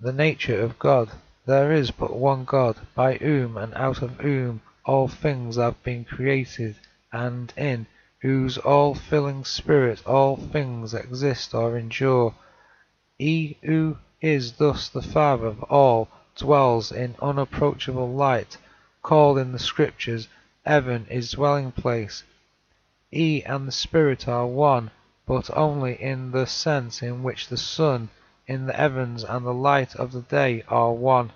The nature of God. There is but one God, by whom and out of whom all things have been created, and in whose all-filling spirit all things exist or endure. He who is thus the Father of all dwells in unapproachable light, called in the Scriptures heaven his dwelling place. He and the Spirit are one, but only in the sense in which the sun in the heavens and the light of the day are one.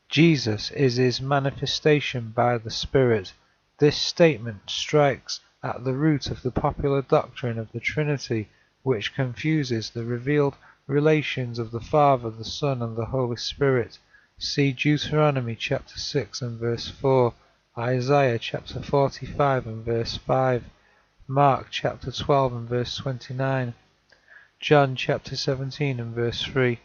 Jesus is his manifestation by the Spirit. This statement strikes at the root of the popular doctrine of the Trinity, which confuses the revealed relations of the Father, the Son, and the Holy Spirit. See Deuteronomy chapter 6 and verse 4, Isaiah chapter 45 and verse 5, Mark chapter 12 and verse 29, John chapter 17 and verse 3,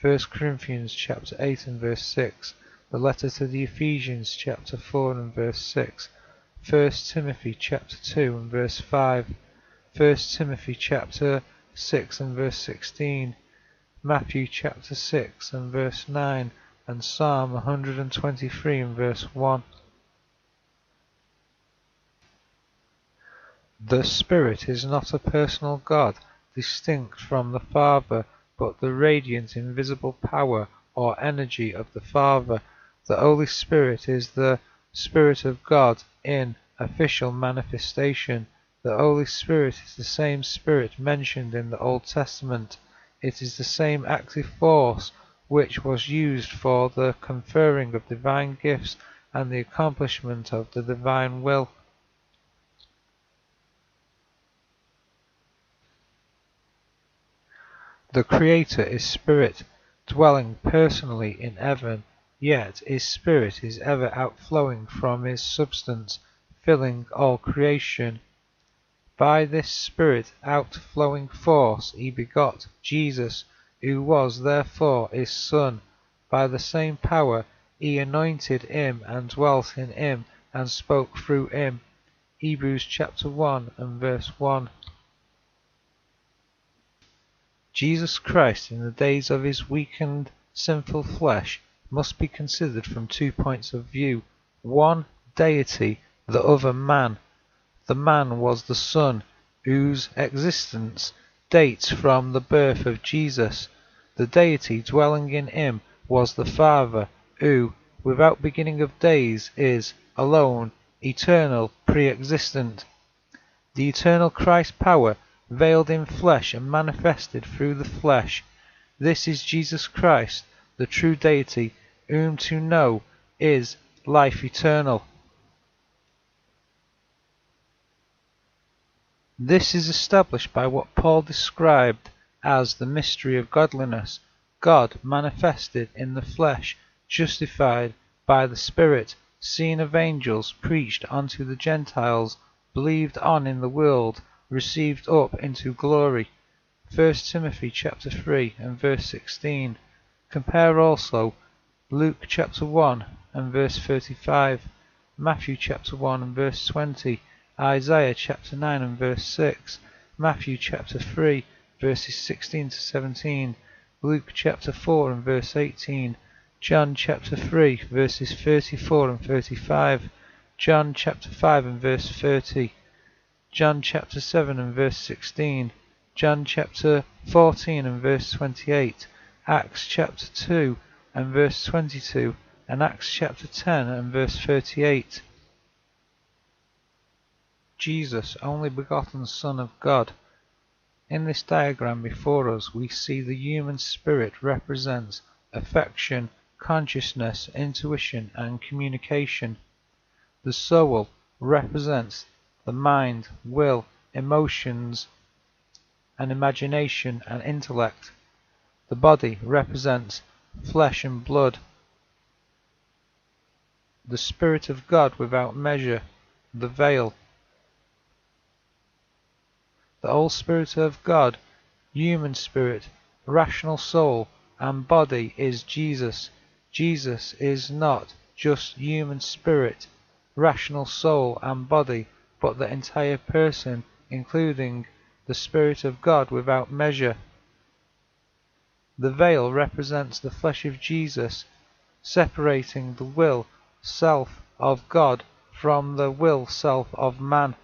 1 Corinthians chapter 8 and verse 6, the letter to the Ephesians chapter 4 and verse 6, 1 Timothy chapter 2 and verse 5, 1 Timothy chapter 6 and verse 16, Matthew chapter 6 and verse 9, and Psalm 123 and verse 1. The Spirit is not a personal God, distinct from the Father, but the radiant invisible power or energy of the Father. The Holy Spirit is the Spirit of God in official manifestation. The Holy Spirit is the same Spirit mentioned in the Old Testament. It is the same active force which was used for the conferring of divine gifts and the accomplishment of the divine will. The Creator is Spirit, dwelling personally in heaven, yet his Spirit is ever outflowing from his substance, filling all creation. By this Spirit outflowing force he begot Jesus, who was therefore his Son. By the same power he anointed him and dwelt in him and spoke through him. Hebrews chapter 1 and verse 1. Jesus Christ in the days of his weakened, sinful flesh must be considered from 2 points of view. One, deity, the other man. The man was the Son, whose existence dates from the birth of Jesus. The deity dwelling in him was the Father, who, without beginning of days, is, alone, eternal, pre-existent. The eternal Christ power veiled in flesh and manifested through the flesh. This is Jesus Christ, the true deity, whom to know is life eternal. This is established by what Paul described as the mystery of godliness, God manifested in the flesh, justified by the Spirit, seen of angels, preached unto the Gentiles, believed on in the world, received up into glory. 1 Timothy chapter 3 and verse 16. Compare also Luke chapter 1 and verse 35, Matthew chapter 1 and verse 20, Isaiah chapter 9 and verse 6, Matthew chapter 3 verses 16 to 17, Luke chapter 4 and verse 18, John chapter 3 verses 34 and 35, John chapter 5 and verse 30, John chapter 7 and verse 16, John chapter 14 and verse 28, Acts chapter 2 and verse 22, and Acts chapter 10 and verse 38. Jesus, only begotten Son of God. In this diagram before us we see the human spirit represents affection, consciousness, intuition and communication. The soul represents the mind, will, emotions, and imagination and intellect. The body represents flesh and blood. The Spirit of God without measure, the veil. The whole Spirit of God, human spirit, rational soul, and body is Jesus. Jesus is not just human spirit, rational soul, and body, but the entire person, including the Spirit of God without measure. The veil represents the flesh of Jesus, separating the will self of God from the will self of man.